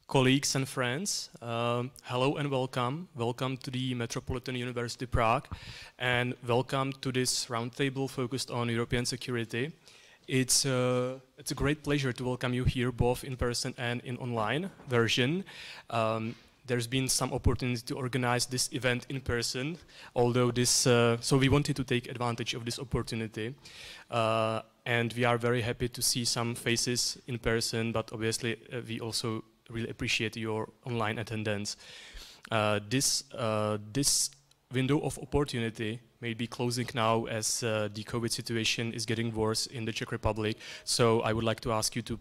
colleagues and friends, hello and welcome. Welcome to the Metropolitan University Prague, and welcome to this roundtable focused on European security. It's a great pleasure to welcome you here, both in person and in online version. There's been some opportunity to organize this event in person, although so we wanted to take advantage of this opportunity. And we are very happy to see some faces in person, but obviously we also really appreciate your online attendance. This window of opportunity may be closing now as the COVID situation is getting worse in the Czech Republic. So I would like to ask you to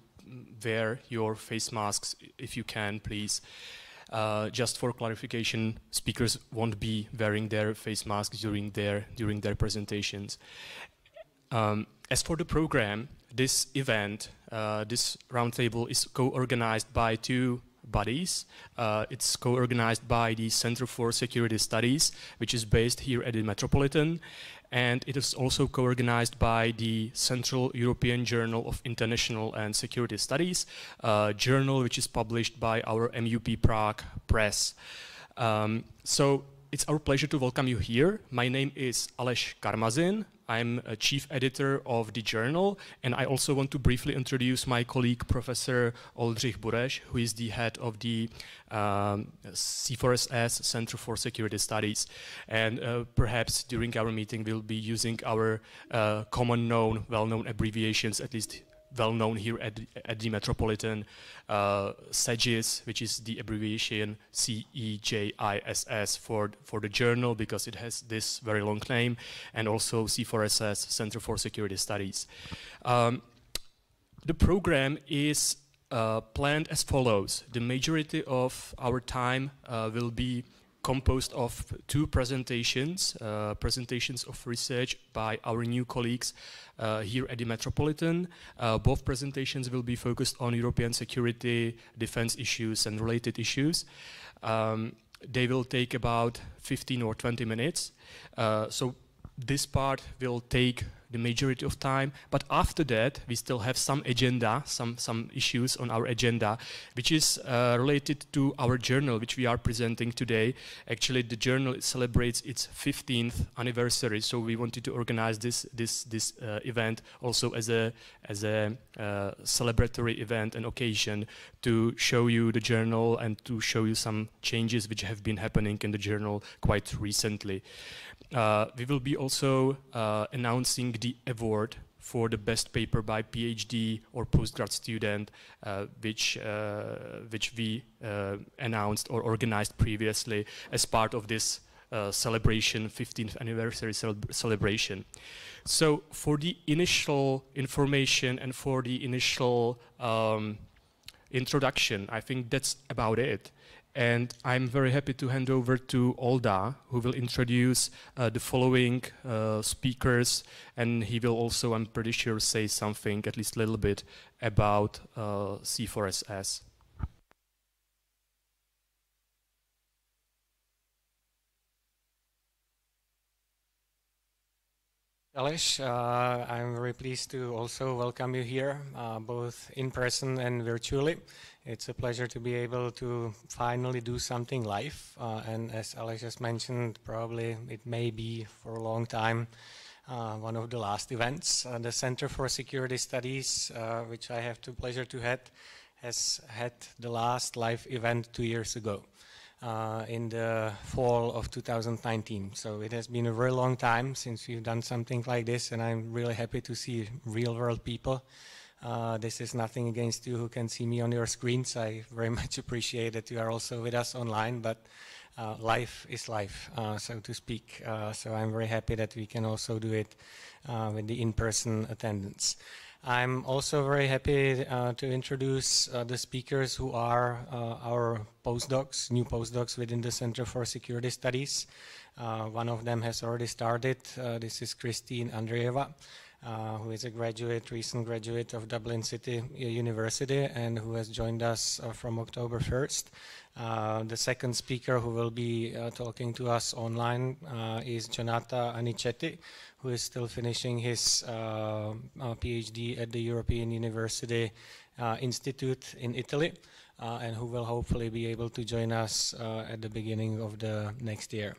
wear your face masks if you can, please. Just for clarification, speakers won't be wearing their face masks during their presentations. As for the program, this event, this roundtable is co-organized by two bodies. It's co-organized by the Center for Security Studies, which is based here at the Metropolitan, and it is also co-organized by the Central European Journal of International and Security Studies, a journal which is published by our MUP Prague press. So it's our pleasure to welcome you here. My name is Aleš Karmazin. I'm a chief editor of the journal, and I also want to briefly introduce my colleague, Professor Oldřich Bureš, who is the head of the C4SS, Center for Security Studies. And perhaps during our meeting, we'll be using our well-known abbreviations, at least well-known here at the Metropolitan, CEGIS, which is the abbreviation CEJISS for the journal, because it has this very long name, and also C4SS, Center for Security Studies. The program is planned as follows. The majority of our time will be composed of two presentations, presentations of research by our new colleagues here at the Metropolitan. Both presentations will be focused on European security, defense issues, and related issues. They will take about 15 or 20 minutes. So this part will take the majority of time, but after that we still have some agenda, some issues on our agenda, which is related to our journal, which we are presenting today. Actually, the journal celebrates its 15th anniversary, so we wanted to organize this event also as a celebratory event and occasion to show you the journal and to show you some changes which have been happening in the journal quite recently. We will be also announcing the award for the best paper by PhD or postgrad student, which we announced or organized previously as part of this celebration, 15th anniversary celebration. So for the initial information and for the initial introduction, I think that's about it. And I'm very happy to hand over to Olda, who will introduce the following speakers, and he will also, I'm pretty sure, say something, at least a little bit, about C4SS. Aleš, I'm very pleased to also welcome you here, both in person and virtually. It's a pleasure to be able to finally do something live, and as Aleš just mentioned, probably it may be for a long time one of the last events. The Center for Security Studies, which I have the pleasure to head, has had the last live event 2 years ago. In the fall of 2019. So it has been a very long time since we've done something like this, and I'm really happy to see real-world people. This is nothing against you who can see me on your screens. I very much appreciate that you are also with us online, but life is life, so to speak. So I'm very happy that we can also do it with the in-person attendance. I'm also very happy to introduce the speakers who are our postdocs, new postdocs within the Center for Security Studies. One of them has already started. This is Christine Andreeva, who is a recent graduate of Dublin City University, and who has joined us from October 1st. The second speaker who will be talking to us online is Jonata Anicetti, who is still finishing his PhD at the European University Institute in Italy, and who will hopefully be able to join us at the beginning of the next year.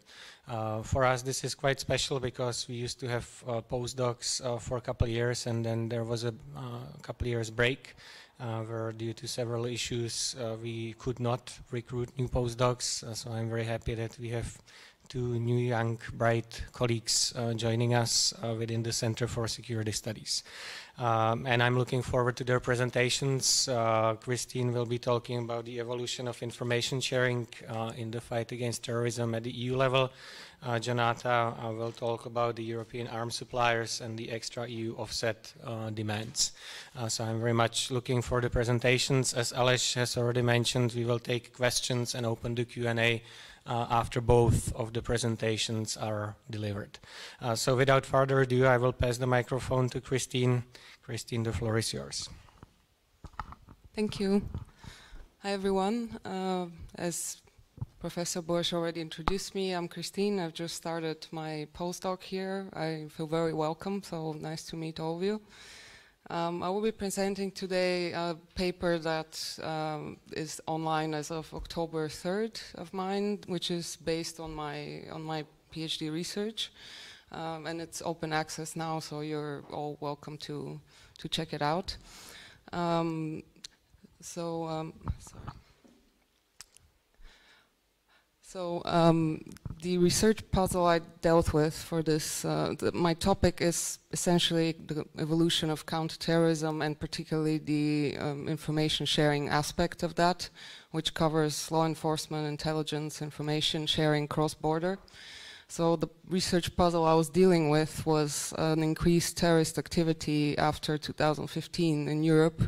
For us, this is quite special because we used to have postdocs for a couple of years, and then there was a couple of years break where due to several issues we could not recruit new postdocs. So I'm very happy that we have two new young bright colleagues joining us within the Center for Security Studies. And I'm looking forward to their presentations. Christine will be talking about the evolution of information sharing in the fight against terrorism at the EU level. Jonata will talk about the European arms suppliers and the extra EU offset demands. So I'm very much looking for the presentations. As Aleš has already mentioned, we will take questions and open the Q&A after both of the presentations are delivered. So without further ado, I will pass the microphone to Christine. Christine, the floor is yours. Thank you. Hi, everyone. As Professor Borsch already introduced me, I'm Christine. I've just started my postdoc here. I feel very welcome, so nice to meet all of you. I will be presenting today a paper that is online as of October 3rd of mine, which is based on my PhD research, and it's open access now, so you're all welcome to check it out. So the research puzzle I dealt with for this, my topic is essentially the evolution of counterterrorism and particularly the information sharing aspect of that, which covers law enforcement, intelligence, information sharing cross-border. So the research puzzle I was dealing with was an increased terrorist activity after 2015 in Europe.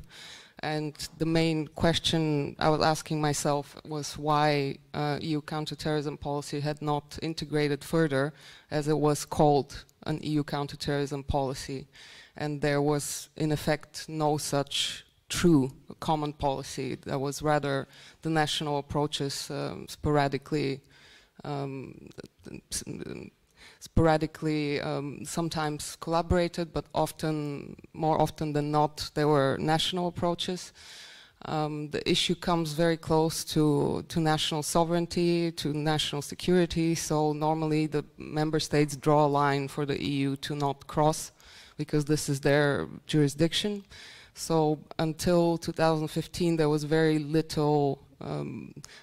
And the main question I was asking myself was why EU counterterrorism policy had not integrated further, as it was called an EU counterterrorism policy. And there was, in effect, no such true common policy. There was rather the national approaches sporadically sometimes collaborated, but more often than not, there were national approaches. The issue comes very close to national sovereignty, to national security, so normally the member states draw a line for the EU to not cross, because this is their jurisdiction. So until 2015, there was very little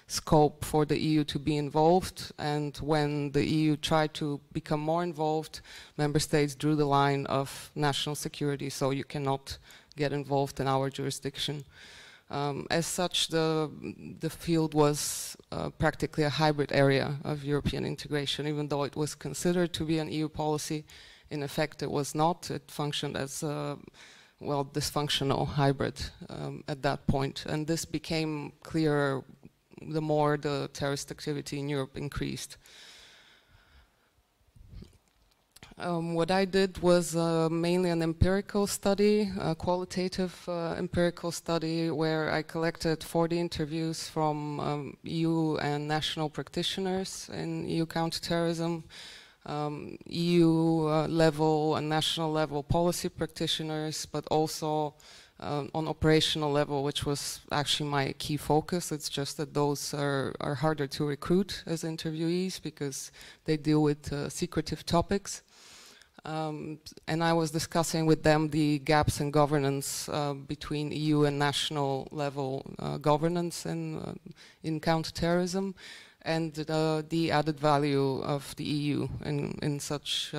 scope for the EU to be involved, and when the EU tried to become more involved, member states drew the line of national security, so you cannot get involved in our jurisdiction. As such, the field was practically a hybrid area of European integration. Even though it was considered to be an EU policy, in effect it was not. It functioned as a dysfunctional hybrid at that point. And this became clearer the more the terrorist activity in Europe increased. What I did was mainly an empirical study, a qualitative empirical study, where I collected 40 interviews from EU and national practitioners in EU counterterrorism, EU level and national level policy practitioners, but also on operational level, which was actually my key focus. It's just that those are harder to recruit as interviewees because they deal with secretive topics. And I was discussing with them the gaps in governance between EU and national level governance in counterterrorism, and the added value of the EU in such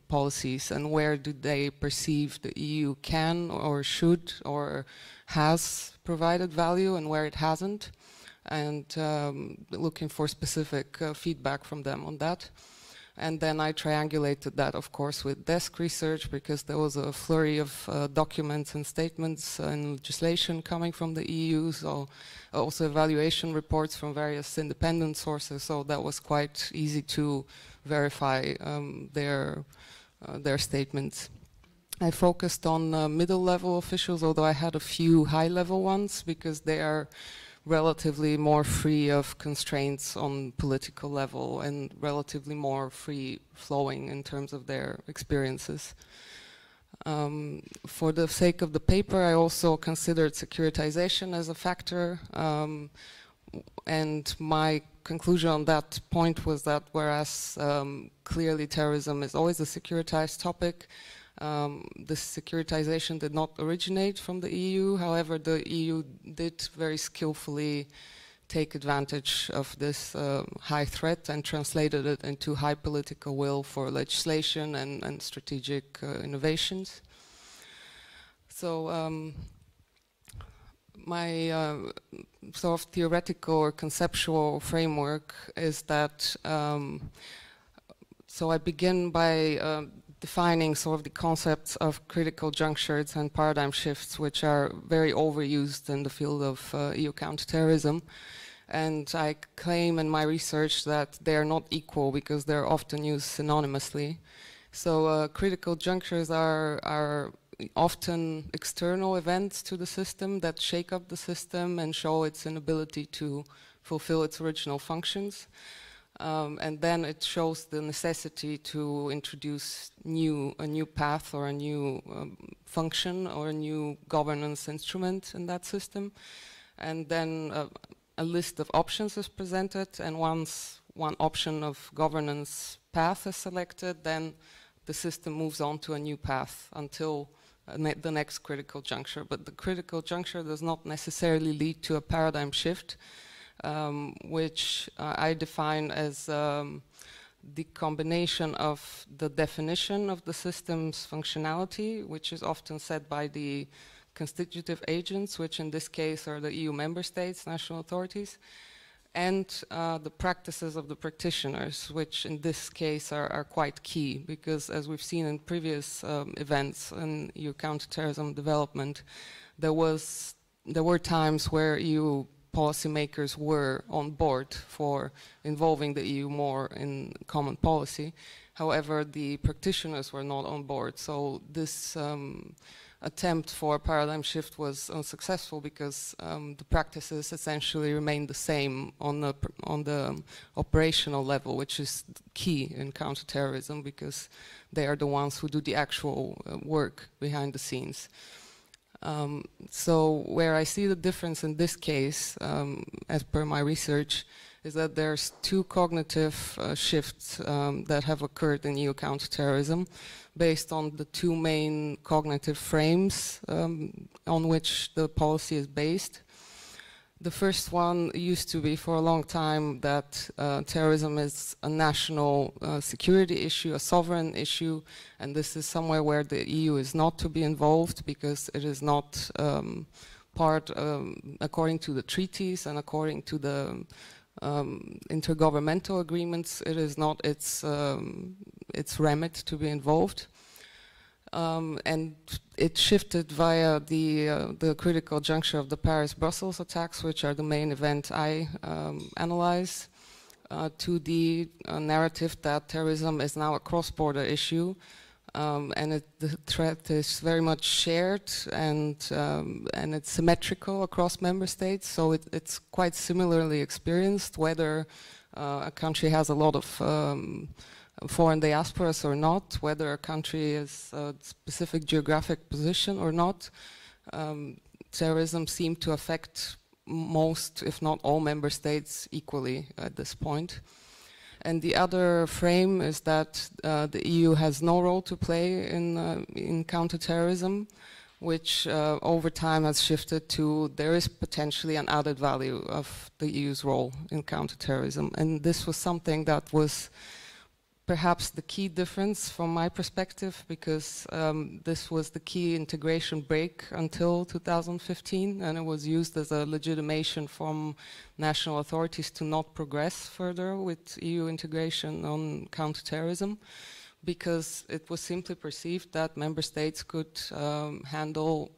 policies, and where do they perceive the EU can or should or has provided value and where it hasn't, and looking for specific feedback from them on that. And then I triangulated that, of course, with desk research, because there was a flurry of documents and statements and legislation coming from the EU, so also evaluation reports from various independent sources, so that was quite easy to verify their statements. I focused on middle-level officials, although I had a few high-level ones, because they are relatively more free of constraints on political level and relatively more free flowing in terms of their experiences. For the sake of the paper, I also considered securitization as a factor, and my conclusion on that point was that whereas clearly terrorism is always a securitized topic, this securitization did not originate from the EU. However, the EU did very skillfully take advantage of this high threat and translated it into high political will for legislation and strategic innovations. So my sort of theoretical or conceptual framework is that, so I begin by defining sort of the concepts of critical junctures and paradigm shifts, which are very overused in the field of EU counterterrorism. And I claim in my research that they are not equal because they're often used synonymously. So critical junctures are often external events to the system that shake up the system and show its inability to fulfill its original functions. And then it shows the necessity to introduce a new path or a new function or a new governance instrument in that system. And then a list of options is presented, and once one option of governance path is selected, then the system moves on to a new path until the next critical juncture. But the critical juncture does not necessarily lead to a paradigm shift, which I define as the combination of the definition of the system's functionality, which is often set by the constitutive agents, which in this case are the EU member states, national authorities, and the practices of the practitioners, which in this case are quite key, because as we've seen in previous events in EU counterterrorism development, there were times where EU policymakers were on board for involving the EU more in common policy. However, the practitioners were not on board. So this attempt for a paradigm shift was unsuccessful because the practices essentially remained the same on the operational level, which is key in counterterrorism because they are the ones who do the actual work behind the scenes. So where I see the difference in this case, as per my research, is that there's two cognitive shifts that have occurred in EU counterterrorism based on the two main cognitive frames on which the policy is based. The first one used to be for a long time that terrorism is a national security issue, a sovereign issue, and this is somewhere where the EU is not to be involved because it is not part, according to the treaties and according to the intergovernmental agreements, it is not its remit to be involved. And it shifted via the critical juncture of the Paris-Brussels attacks, which are the main event I analyze, to the narrative that terrorism is now a cross-border issue, and the threat is very much shared and it's symmetrical across member states, so it's quite similarly experienced whether a country has a lot of foreign diasporas or not, whether a country is a specific geographic position or not. Terrorism seemed to affect most, if not all, member states equally at this point. And the other frame is that the EU has no role to play in counterterrorism, which over time has shifted to there is potentially an added value of the EU's role in counterterrorism. And this was something that was perhaps the key difference from my perspective, because this was the key integration break until 2015, and it was used as a legitimation from national authorities to not progress further with EU integration on counterterrorism, because it was simply perceived that member states could handle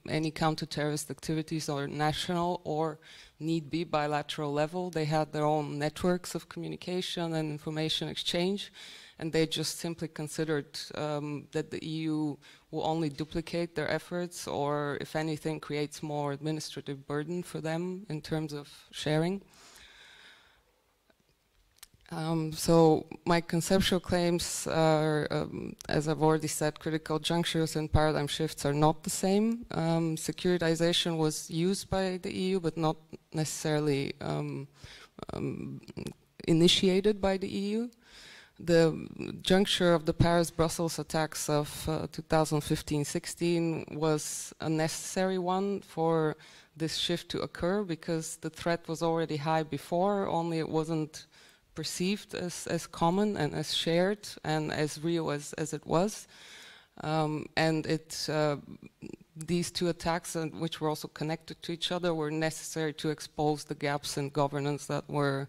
any counter-terrorist activities on national or need be bilateral level. They had their own networks of communication and information exchange, and they just simply considered that the EU will only duplicate their efforts, or if anything creates more administrative burden for them in terms of sharing. So my conceptual claims are, as I've already said, critical junctures and paradigm shifts are not the same. Securitization was used by the EU, but not necessarily initiated by the EU. The juncture of the Paris-Brussels attacks of 2015-16 was a necessary one for this shift to occur, because the threat was already high before, only it wasn't perceived as common and as shared and as real as it was. And these two attacks, which were also connected to each other, were necessary to expose the gaps in governance that were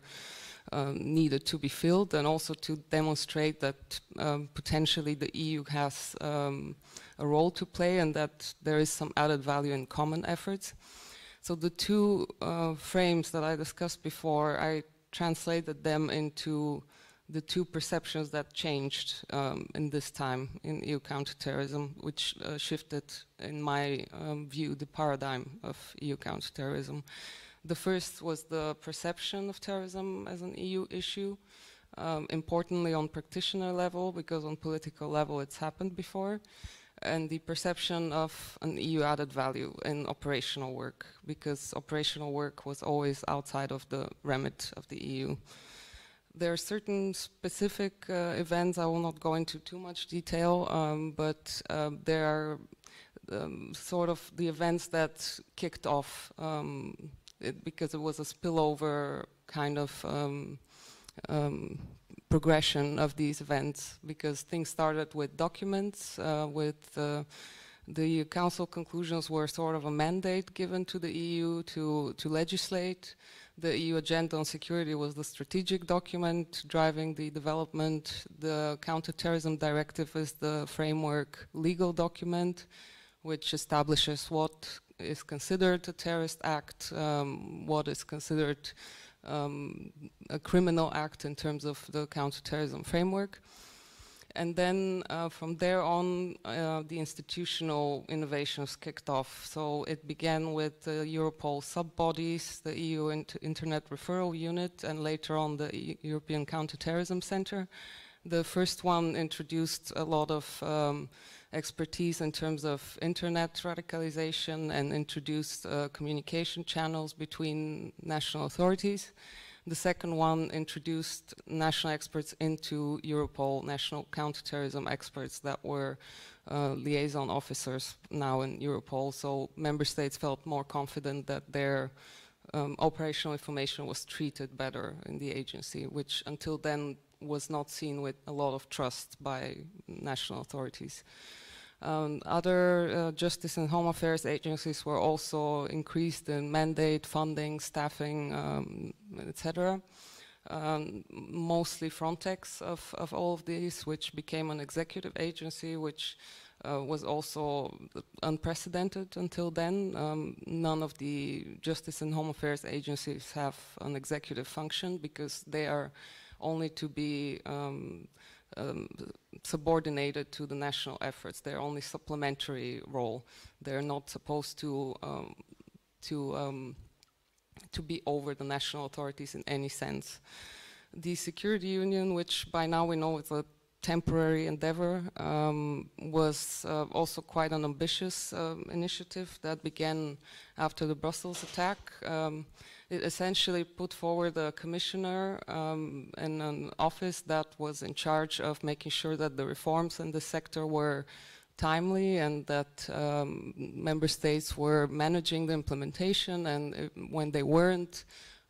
needed to be filled, and also to demonstrate that potentially the EU has a role to play and that there is some added value in common efforts. So the two frames that I discussed before, I translated them into the two perceptions that changed in this time in EU counterterrorism, which shifted, in my view, the paradigm of EU counterterrorism. The first was the perception of terrorism as an EU issue, importantly on practitioner level, because on political level it's happened before, and the perception of an EU added value in operational work, because operational work was always outside of the remit of the EU. There are certain specific events, I will not go into too much detail, but there are sort of the events that kicked off, because it was a spillover kind of progression of these events, because things started with documents, the Council conclusions were sort of a mandate given to the EU to legislate. The EU Agenda on Security was the strategic document driving the development. The Counterterrorism Directive is the framework legal document, which establishes what is considered a terrorist act, what is considered a criminal act in terms of the counterterrorism framework. And then from there on, the institutional innovations kicked off. So it began with the Europol sub-bodies, the EU Internet Referral Unit, and later on the European Counterterrorism Center. The first one introduced a lot of expertise in terms of internet radicalization and introduced communication channels between national authorities. The second one introduced national experts into Europol, national counterterrorism experts that were liaison officers now in Europol. So member states felt more confident that their operational information was treated better in the agency, which until then was not seen with a lot of trust by national authorities. Other justice and home affairs agencies were also increased in mandate, funding, staffing, etc. Mostly Frontex of all of these, which became an executive agency, which was also unprecedented until then. None of the justice and home affairs agencies have an executive function, because they are only to be subordinated to the national efforts. They're only supplementary role. They're not supposed to be over the national authorities in any sense. The Security Union, which by now we know is a temporary endeavor, was also quite an ambitious initiative that began after the Brussels attack. It essentially put forward a commissioner and an office that was in charge of making sure that the reforms in the sector were timely and that member states were managing the implementation, and when they weren't,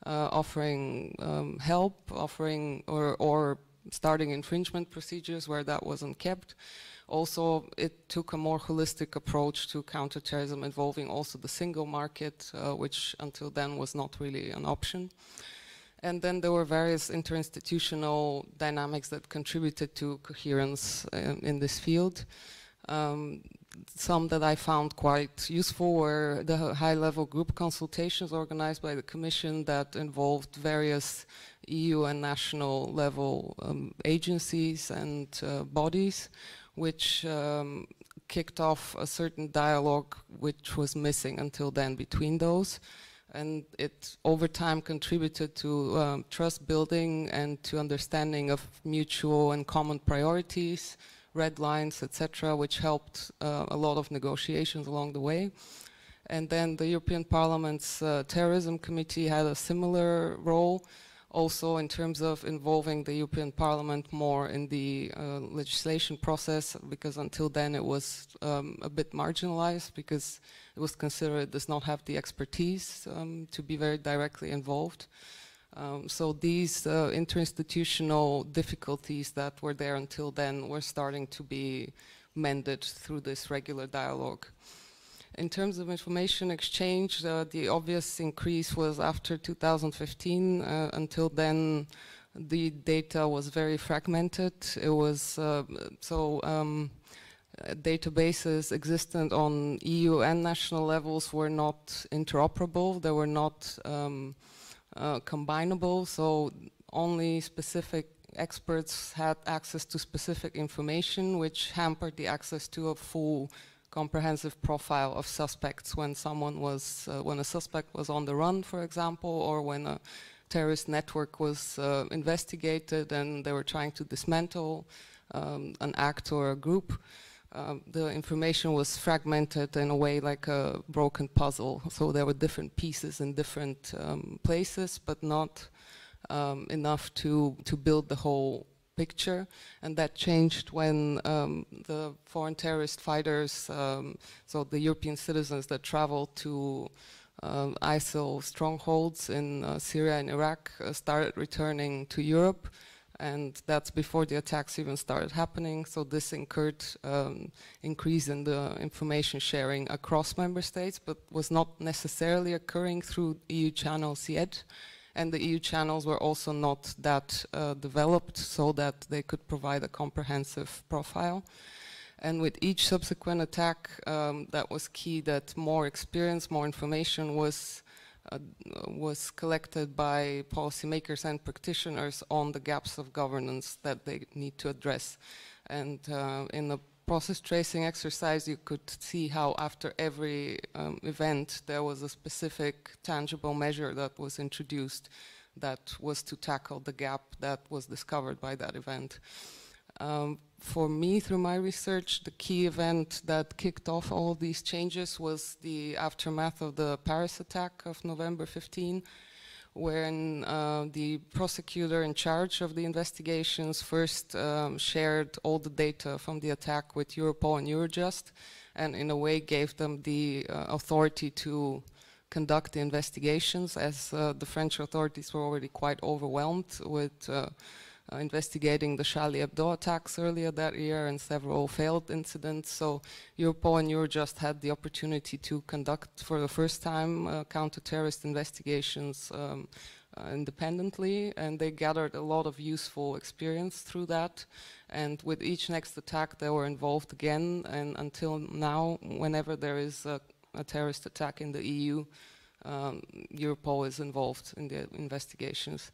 offering help, offering or starting infringement procedures where that wasn't kept. Also, it took a more holistic approach to counterterrorism, involving also the single market, which until then was not really an option. And then there were various interinstitutional dynamics that contributed to coherence in this field. Some that I found quite useful were the high-level group consultations organized by the Commission that involved various EU and national level agencies and bodies, which kicked off a certain dialogue which was missing until then between those. And it over time contributed to trust building and to understanding of mutual and common priorities, red lines, etc., which helped a lot of negotiations along the way. And then the European Parliament's Terrorism Committee had a similar role, also in terms of involving the European Parliament more in the legislation process, because until then it was a bit marginalized, because it was considered it does not have the expertise to be very directly involved. So these interinstitutional difficulties that were there until then were starting to be mended through this regular dialogue. In terms of information exchange, the obvious increase was after 2015. Until then, the data was very fragmented. It was databases existent on EU and national levels were not interoperable. They were not combinable, so only specific experts had access to specific information, which hampered the access to a full comprehensive profile of suspects when someone was, when a suspect was on the run, for example, or when a terrorist network was investigated and they were trying to dismantle an act or a group. The information was fragmented in a way like a broken puzzle. So there were different pieces in different places, but not enough to build the whole picture. And that changed when the foreign terrorist fighters, so the European citizens that traveled to ISIL strongholds in Syria and Iraq started returning to Europe. And that's before the attacks even started happening. So this incurred increase in the information sharing across member states, but was not necessarily occurring through EU channels yet. And the EU channels were also not that developed so that they could provide a comprehensive profile. And with each subsequent attack, that was key that more experience, more information was collected by policymakers and practitioners on the gaps of governance that they need to address. And in the process tracing exercise, you could see how after every event there was a specific tangible measure that was introduced that was to tackle the gap that was discovered by that event. For me, through my research, the key event that kicked off all of these changes was the aftermath of the Paris attack of November 15, when the prosecutor in charge of the investigations first shared all the data from the attack with Europol and Eurojust, and in a way gave them the authority to conduct the investigations, as the French authorities were already quite overwhelmed with investigating the Charlie Hebdo attacks earlier that year and several failed incidents. So Europol and Eurojust had the opportunity to conduct for the first time counter-terrorist investigations independently, and they gathered a lot of useful experience through that. And with each next attack they were involved again, and until now, whenever there is a terrorist attack in the EU, Europol is involved in the investigations.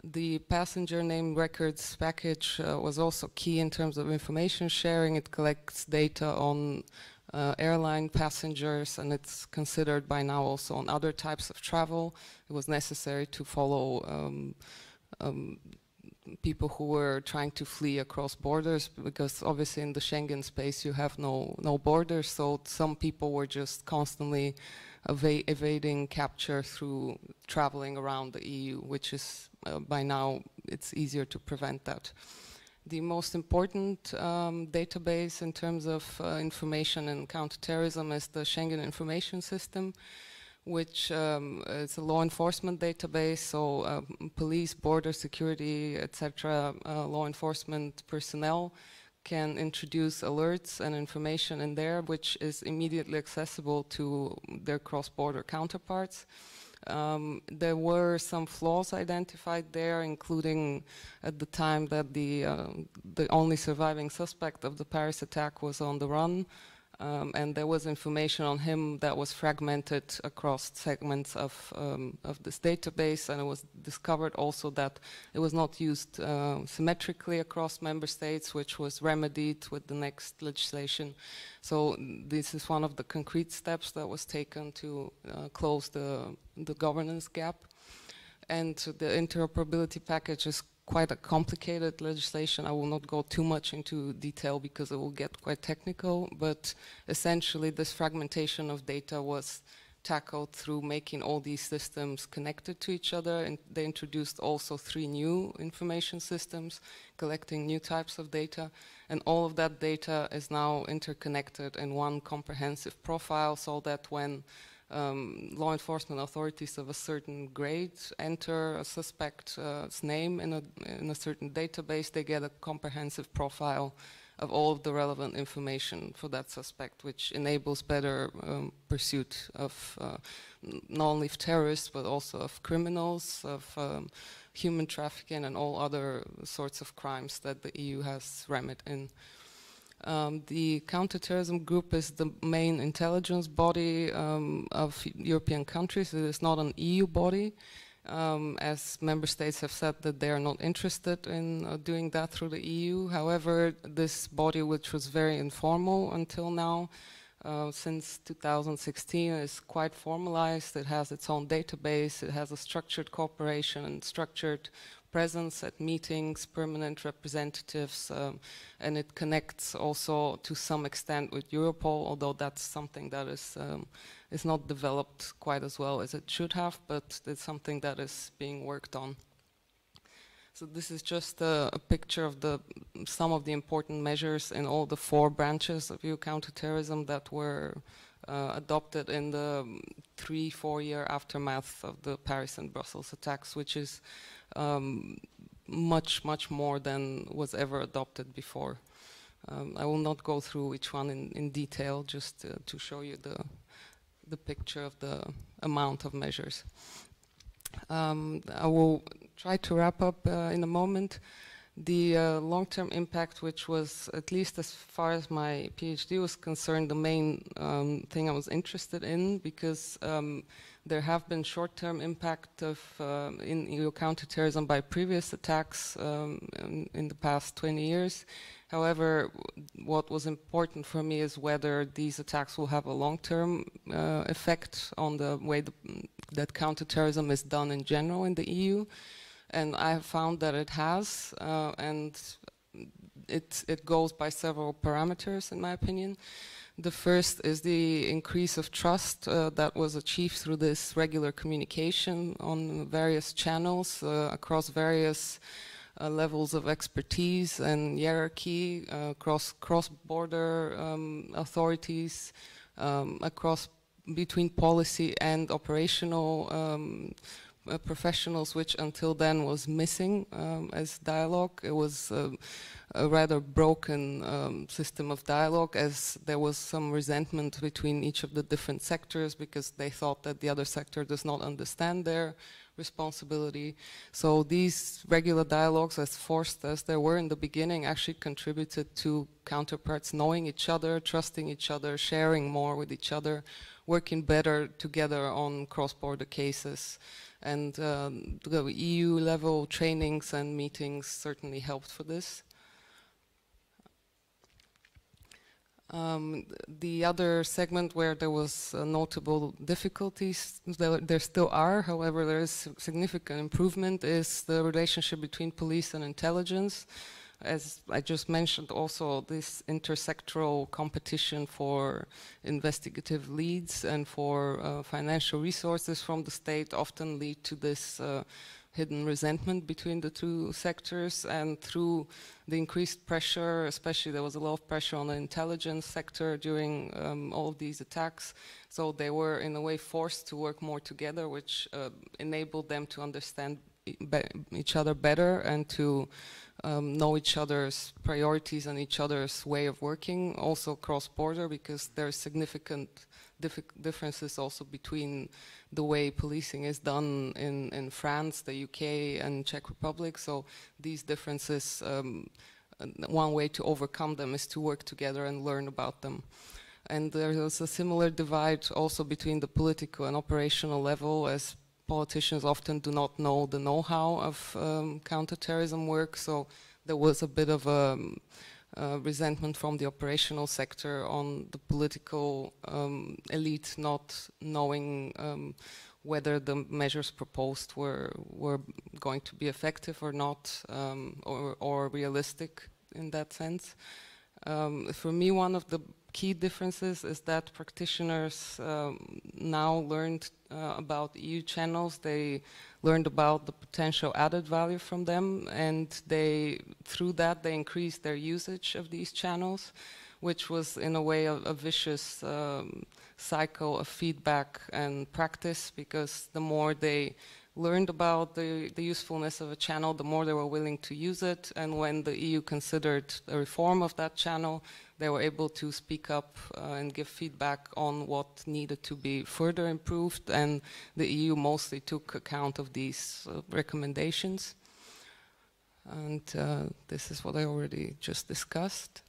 The passenger name records package was also key in terms of information sharing. It collects data on airline passengers, and it's considered by now also on other types of travel. It was necessary to follow people who were trying to flee across borders, because obviously in the Schengen space you have no borders, so some people were just constantly evading capture through traveling around the EU, which is by now it's easier to prevent that. The most important database in terms of information and counterterrorism is the Schengen Information System, which is a law enforcement database, so police, border security, etc., law enforcement personnel can introduce alerts and information in there, which is immediately accessible to their cross-border counterparts. There were some flaws identified there, including at the time that the only surviving suspect of the Paris attack was on the run. and there was information on him that was fragmented across segments of this database, and it was discovered also that it was not used symmetrically across member states, which was remedied with the next legislation. So this is one of the concrete steps that was taken to close the governance gap. And the interoperability package is quite a complicated legislation. I will not go too much into detail because it will get quite technical, but essentially this fragmentation of data was tackled through making all these systems connected to each other, and they introduced also 3 new information systems collecting new types of data, and all of that data is now interconnected in one comprehensive profile, so that when law enforcement authorities of a certain grade enter a suspect's name in a certain database, they get a comprehensive profile of all of the relevant information for that suspect, which enables better pursuit of not only of terrorists, but also of criminals, of human trafficking, and all other sorts of crimes that the EU has remit in. The counterterrorism group is the main intelligence body of European countries. It is not an EU body, as member states have said that they are not interested in doing that through the EU. However, this body, which was very informal until now, since 2016 is quite formalized. It has its own database, it has a structured cooperation and structured presence at meetings, permanent representatives, and it connects also to some extent with Europol, although that's something that is not developed quite as well as it should have, but it's something that is being worked on. So this is just a picture of some of the important measures in all the 4 branches of EU counterterrorism that were adopted in the 3-4 year aftermath of the Paris and Brussels attacks, which is much more than was ever adopted before. I will not go through each one in detail, just to show you the picture of the amount of measures. I will try to wrap up in a moment. The long-term impact, which was, at least as far as my PhD was concerned, the main thing I was interested in, because there have been short-term impact of in EU counterterrorism by previous attacks in the past 20 years. However, what was important for me is whether these attacks will have a long-term effect on the way that counterterrorism is done in general in the EU. And I have found that it has, and it goes by several parameters, in my opinion. The first is the increase of trust that was achieved through this regular communication on various channels across various levels of expertise and hierarchy, across cross-border authorities, between policy and operational professionals, which until then was missing as dialogue. It was a rather broken system of dialogue, as there was some resentment between each of the different sectors because they thought that the other sector does not understand their responsibility. So these regular dialogues, as forced as they were in the beginning, actually contributed to counterparts knowing each other, trusting each other, sharing more with each other, working better together on cross-border cases. And the EU level trainings and meetings certainly helped for this. The other segment where there was notable difficulties, there still are, however there is significant improvement, is the relationship between police and intelligence. As I just mentioned, also this intersectoral competition for investigative leads and for financial resources from the state often lead to this hidden resentment between the 2 sectors, and through the increased pressure, especially there was a lot of pressure on the intelligence sector during all of these attacks, so they were in a way forced to work more together, which enabled them to understand each other better and to know each other's priorities and each other's way of working, also cross-border, because there are significant differences also between the way policing is done in France, the UK and Czech Republic. So these differences, one way to overcome them is to work together and learn about them. And there is a similar divide also between the political and operational level, as politicians often do not know the know-how of counterterrorism work. So there was a bit of a resentment from the operational sector on the political elite not knowing whether the measures proposed were going to be effective or not, or realistic in that sense. For me, one of the key differences is that practitioners now learned about EU channels. They learned about the potential added value from them, and through that they increased their usage of these channels, which was in a way a vicious cycle of feedback and practice, because the more they learned about the usefulness of a channel, the more they were willing to use it. And when the EU considered a reform of that channel, they were able to speak up and give feedback on what needed to be further improved, and the EU mostly took account of these recommendations. And this is what I already just discussed.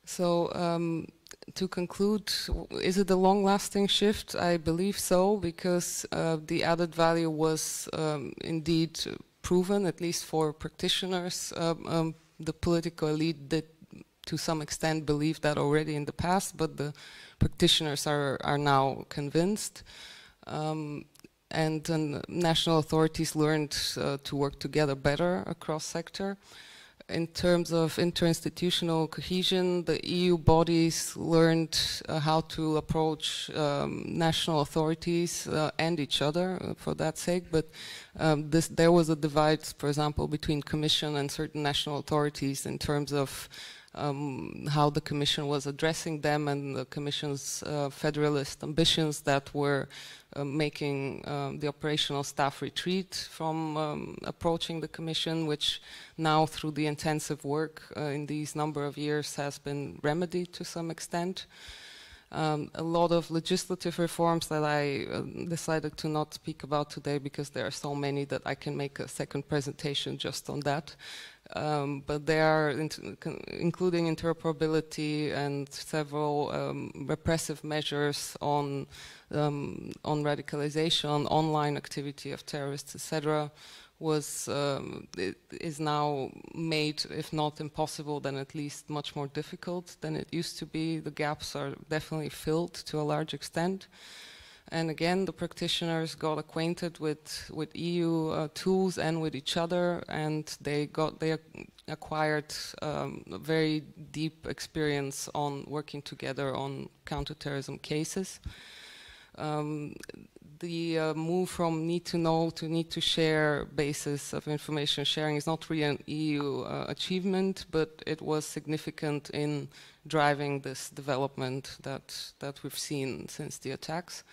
So to conclude, is it a long-lasting shift? I believe so, because the added value was indeed proven, at least for practitioners. The political elite did, to some extent, believe that already in the past, but the practitioners are now convinced. And national authorities learned to work together better across sector. In terms of interinstitutional cohesion, the EU bodies learned how to approach national authorities and each other for that sake, but there was a divide, for example, between Commission and certain national authorities in terms of how the Commission was addressing them, and the Commission's federalist ambitions that were making the operational staff retreat from approaching the Commission, which now through the intensive work in these number of years has been remedied to some extent. A lot of legislative reforms that I decided to not speak about today, because there are so many that I can make a second presentation just on that. But they are including interoperability and several repressive measures on radicalization, online activity of terrorists, etc. is now made, if not impossible, then at least much more difficult than it used to be. The gaps are definitely filled to a large extent. And again, the practitioners got acquainted with EU tools and with each other, and they acquired a very deep experience on working together on counterterrorism cases. The move from need to know to need to share basis of information sharing is not really an EU achievement, but it was significant in driving this development that we've seen since the attacks.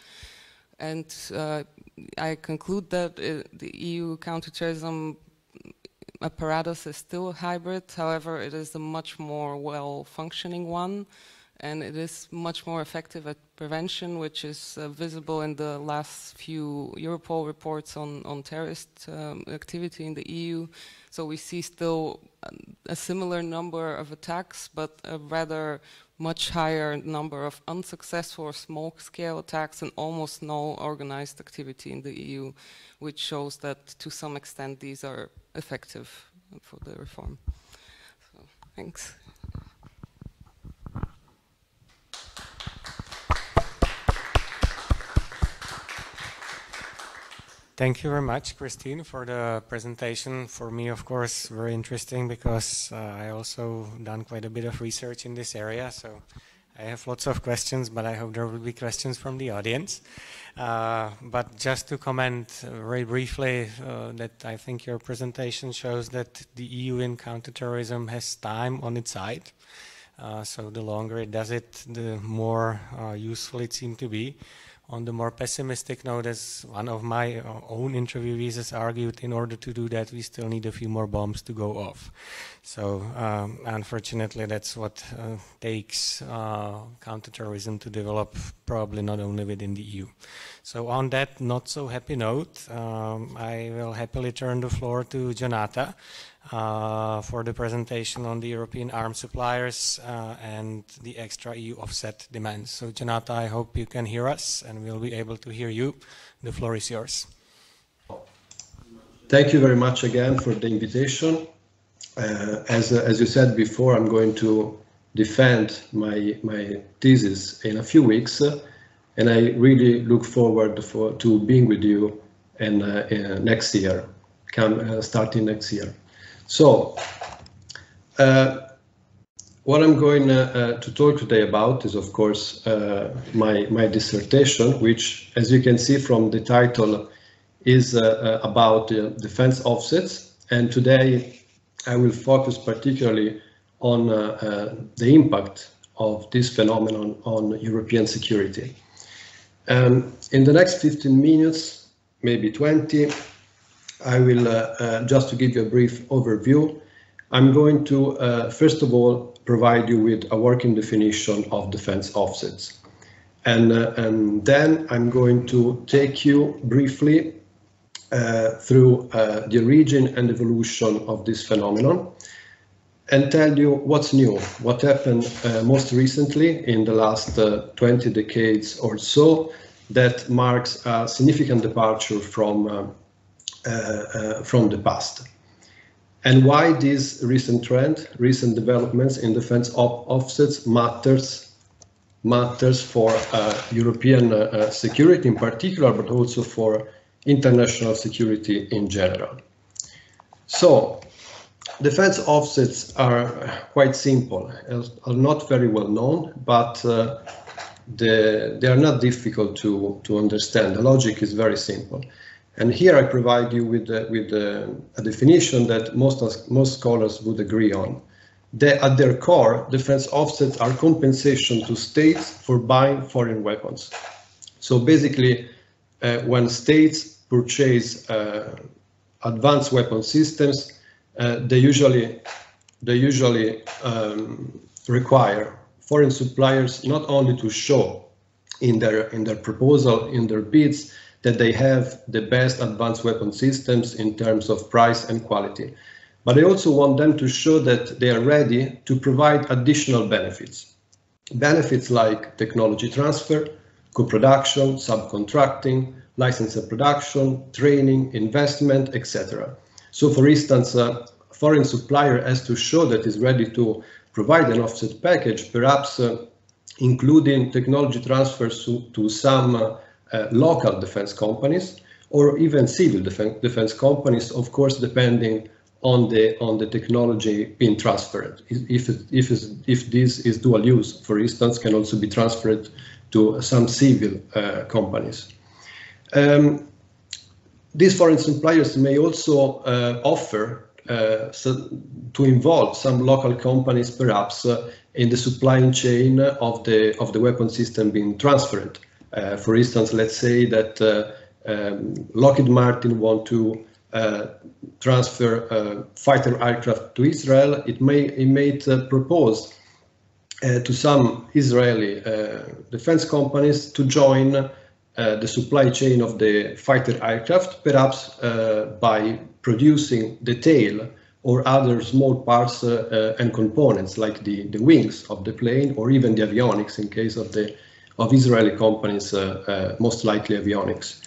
And I conclude that the EU counterterrorism apparatus is still a hybrid. However, it is a much more well-functioning one, and it is much more effective at prevention, which is visible in the last few Europol reports on terrorist activity in the EU. So we see still a similar number of attacks, but a rather much higher number of unsuccessful or small-scale attacks, and almost no organized activity in the EU, which shows that to some extent these are effective for the reform. So, thanks. Thank you very much, Christine, for the presentation. For me, of course, very interesting, because I also done quite a bit of research in this area, so I have lots of questions, but I hope there will be questions from the audience. But just to comment very briefly, that I think your presentation shows that the EU in counterterrorism has time on its side. So the longer it does it, the more useful it seems to be. On the more pessimistic note, as one of my own interviewees has argued, in order to do that, we still need a few more bombs to go off. So unfortunately, that's what takes counterterrorism to develop, probably not only within the EU. So on that not so happy note, I will happily turn the floor to Jonata, for the presentation on the European arms suppliers and the extra EU offset demands. So Janata, I hope you can hear us and we'll be able to hear you. The floor is yours. Thank you very much again for the invitation. As you said before, I'm going to defend my thesis in a few weeks, and I really look forward to being with you in next year, starting next year. So, what I'm going to talk today about is, of course, my dissertation, which, as you can see from the title, is about defense offsets. And today I will focus particularly on the impact of this phenomenon on European security. In the next 15 minutes, maybe 20, I will, just to give you a brief overview, I'm going to, first of all, provide you with a working definition of defense offsets. And then I'm going to take you briefly through the origin and evolution of this phenomenon and tell you what's new, what happened most recently in the last 20 decades or so that marks a significant departure from the past. And why this recent trend, recent developments in defense offsets matters for European security in particular, but also for international security in general. So, defense offsets are quite simple, are not very well known, but they are not difficult to understand. The logic is very simple. And here I provide you with a definition that most scholars would agree on. At their core, defense offsets are compensation to states for buying foreign weapons. So basically, when states purchase advanced weapon systems, they usually require foreign suppliers not only to show in their proposal, in their bids, that they have the best advanced weapon systems in terms of price and quality, but they also want them to show that they are ready to provide additional benefits. Benefits like technology transfer, co-production, subcontracting, license and production, training, investment, etc. So for instance, a foreign supplier has to show that is ready to provide an offset package, perhaps including technology transfers to some local defense companies, or even civil defense companies, of course, depending on the technology being transferred. If this is dual use, for instance, can also be transferred to some civil companies. These foreign suppliers may also offer to involve some local companies, perhaps in the supply chain of the weapon system being transferred. For instance, let's say that Lockheed Martin want to transfer fighter aircraft to Israel. It may propose to some Israeli defense companies to join the supply chain of the fighter aircraft, perhaps by producing the tail or other small parts and components like the wings of the plane, or even the avionics in case of Israeli companies, most likely avionics.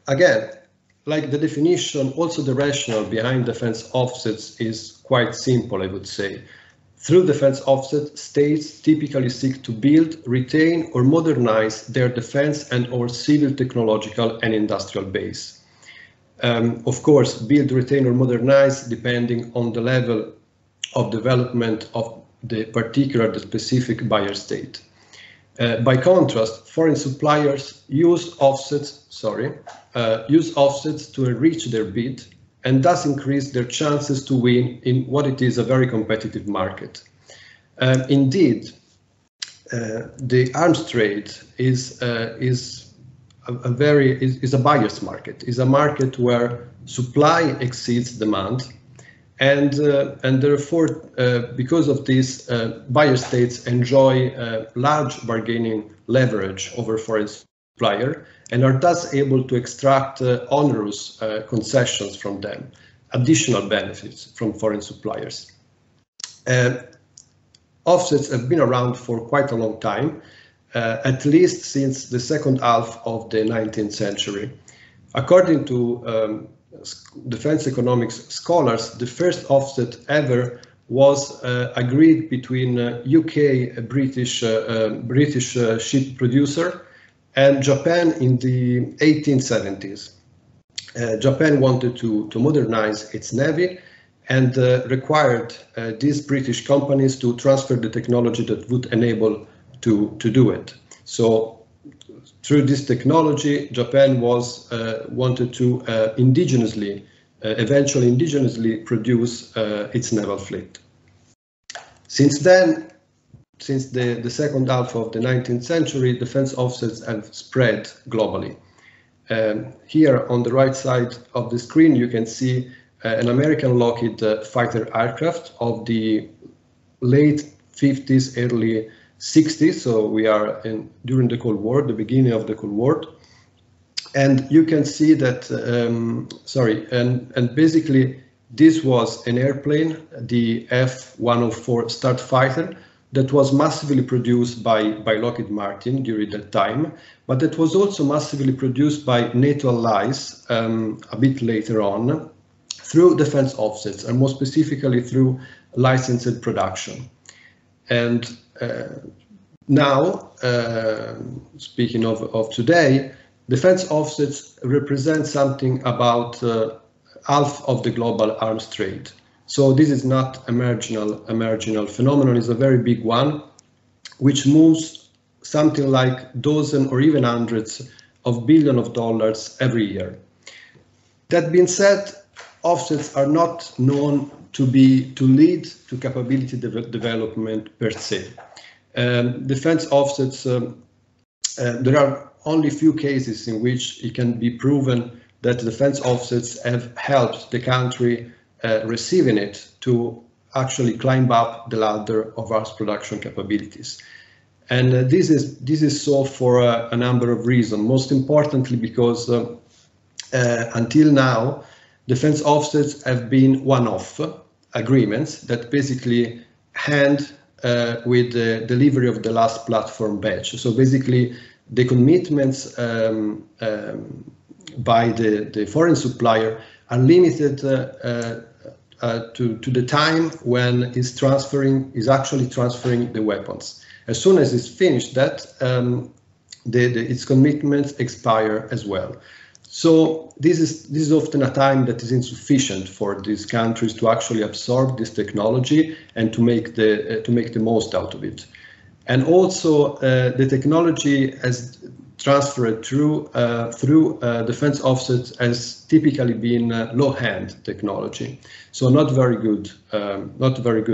Again, like the definition, also the rationale behind defense offsets is quite simple, I would say. Through defense offset, states typically seek to build, retain, or modernize their defense and/or civil technological and industrial base. Of course, build, retain, or modernize depending on the level of development of the specific buyer state. By contrast, foreign suppliers use offsets to enrich their bid and thus increase their chances to win in what it is a very competitive market. Indeed, the arms trade is a buyer's market, is a market where supply exceeds demand, and therefore, because of this, buyer states enjoy large bargaining leverage over foreign supplier and are thus able to extract onerous concessions from them, additional benefits from foreign suppliers. Offsets have been around for quite a long time, at least since the second half of the 19th century. According to defense economics scholars, the first offset ever was agreed between UK, a British ship producer, and Japan in the 1870s. Japan wanted to modernize its navy and required these British companies to transfer the technology that would enable to do it. So through this technology, Japan wanted to eventually indigenously produce its naval fleet. Since then, since the second half of the 19th century, defense offsets have spread globally. Here on the right side of the screen, you can see an American Lockheed fighter aircraft of the late 50s, early 60s. So we are during the Cold War, the beginning of the Cold War. And you can see that, and basically this was an airplane, the F-104 Starfighter, that was massively produced by Lockheed Martin during that time, but that was also massively produced by NATO allies a bit later on through defense offsets, and more specifically through licensed production. And now, speaking of today, defense offsets represent something about half of the global arms trade. So this is not a marginal phenomenon, it's a very big one, which moves something like dozens or even hundreds of billions of dollars every year. That being said, offsets are not known to lead to capability development per se. Defense offsets, there are only few cases in which it can be proven that defense offsets have helped the country receiving it to actually climb up the ladder of arms production capabilities. And this is so for a number of reasons. Most importantly, because until now, defense offsets have been one-off agreements that basically hand with the delivery of the last platform batch. So basically, the commitments by the foreign supplier are limited to the time when is actually transferring the weapons. As soon as it's finished that, its commitments expire as well. So this is often a time that is insufficient for these countries to actually absorb this technology and to make the most out of it. And also the technology as transferred through defense offsets has typically been low-hand technology, so not very good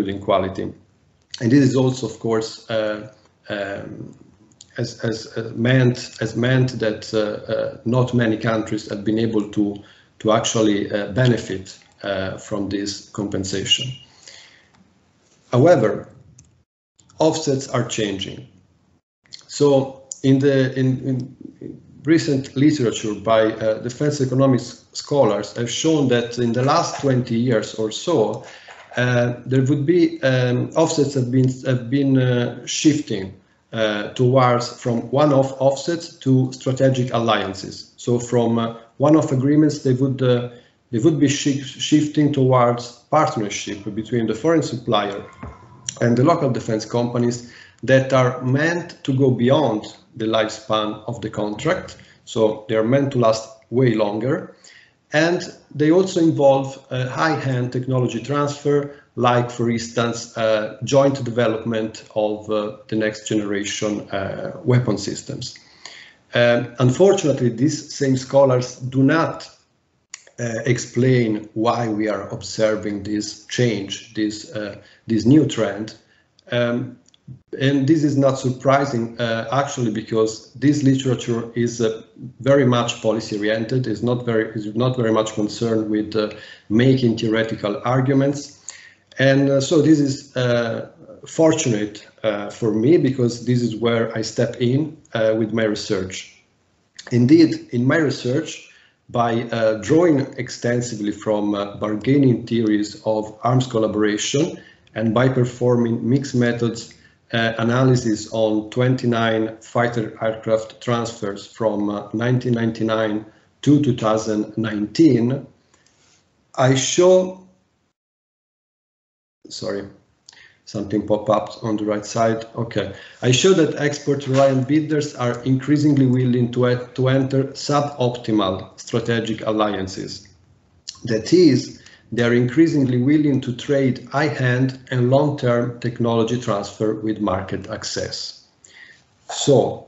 in quality. And this is also, of course, has meant that not many countries have been able to actually benefit from this compensation. However, offsets are changing. So in recent literature by defense economics scholars have shown that in the last 20 years or so, there would be offsets have been shifting towards from one-off offsets to strategic alliances. So from one-off agreements, they would be shifting towards partnership between the foreign supplier and the local defense companies that are meant to go beyond the lifespan of the contract. So they are meant to last way longer. And they also involve high-end technology transfer, like, for instance, joint development of the next generation weapon systems. Unfortunately, these same scholars do not explain why we are observing this change, this new trend. And this is not surprising, actually, because this literature is very much policy-oriented, is not very much concerned with making theoretical arguments. And so this is fortunate for me, because this is where I step in with my research. Indeed, in my research, by drawing extensively from bargaining theories of arms collaboration and by performing mixed methods analysis on 29 fighter aircraft transfers from 1999 to 2019, I show, sorry, something popped up on the right side. Okay, I show that export-reliant bidders are increasingly willing to enter suboptimal strategic alliances. That is, they are increasingly willing to trade high-end and long-term technology transfer with market access. So,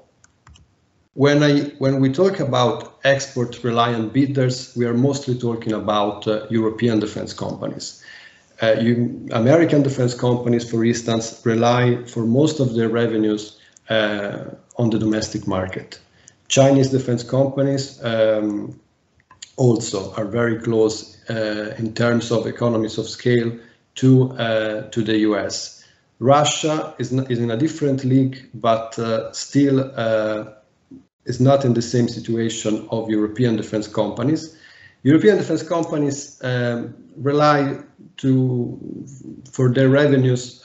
when we talk about export-reliant bidders, we are mostly talking about European defense companies. American defense companies, for instance, rely for most of their revenues on the domestic market. Chinese defense companies also are very close in terms of economies of scale to the US. Russia is in a different league, but still is not in the same situation of European defense companies. European defense companies rely for their revenues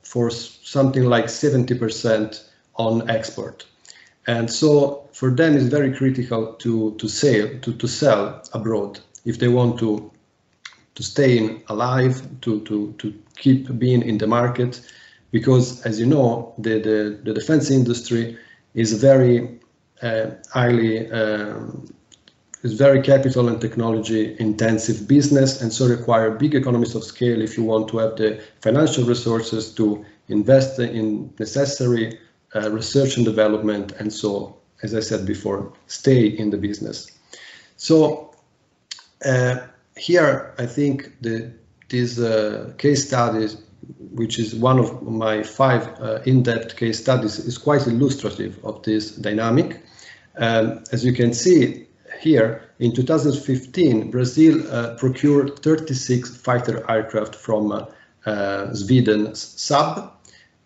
for something like 70% on export. And so for them it's very critical to sell abroad if they want to stay alive, to keep being in the market, because as you know, the defense industry is very is very capital and technology intensive business, and so require big economies of scale if you want to have the financial resources to invest in necessary research and development, and so, as I said before, stay in the business. So here I think this case study, which is one of my 5 in-depth case studies, is quite illustrative of this dynamic. As you can see here, in 2015, Brazil procured 36 fighter aircraft from Sweden's Saab,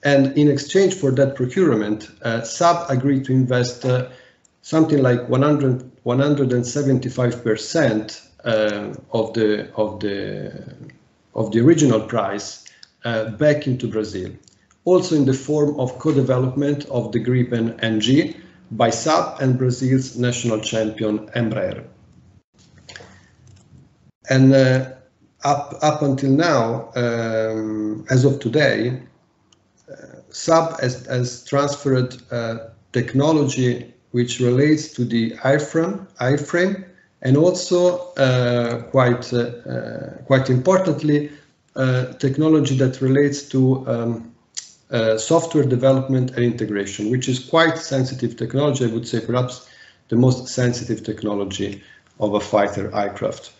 and in exchange for that procurement, Saab agreed to invest something like 175% of the original price back into Brazil, also in the form of co-development of the Gripen NG by Saab and Brazil's national champion Embraer. And up until now, as of today, Saab has transferred technology which relates to the airframe, and also quite importantly, technology that relates to software development and integration, which is quite sensitive technology. I would say perhaps the most sensitive technology of a fighter aircraft.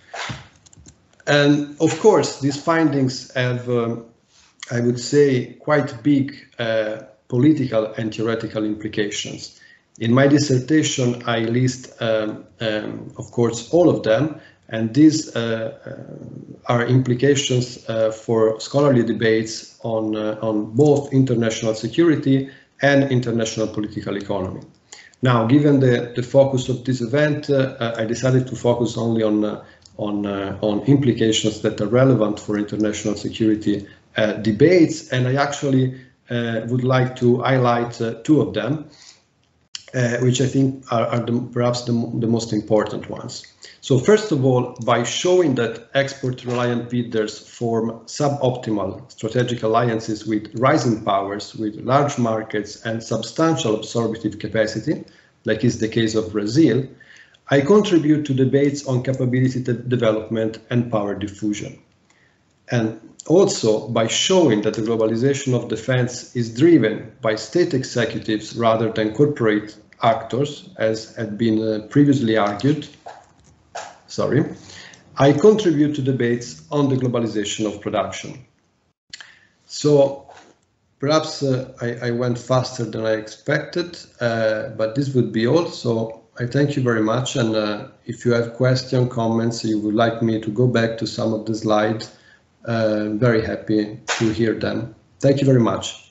And of course, these findings have, I would say, quite big political and theoretical implications. In my dissertation, I list, of course, all of them, and these are implications for scholarly debates on both international security and international political economy. Now, given the focus of this event, I decided to focus only on implications that are relevant for international security debates, and I actually would like to highlight 2 of them, which I think are perhaps the most important ones. So first of all, by showing that export-reliant bidders form suboptimal strategic alliances with rising powers, with large markets and substantial absorptive capacity, like is the case of Brazil, I contribute to debates on capability development and power diffusion. And also by showing that the globalization of defense is driven by state executives rather than corporate actors, as had been previously argued, I contribute to debates on the globalization of production. So perhaps I went faster than I expected, but this would be all. So I thank you very much. And if you have questions, comments, you would like me to go back to some of the slides, very happy to hear them. Thank you very much.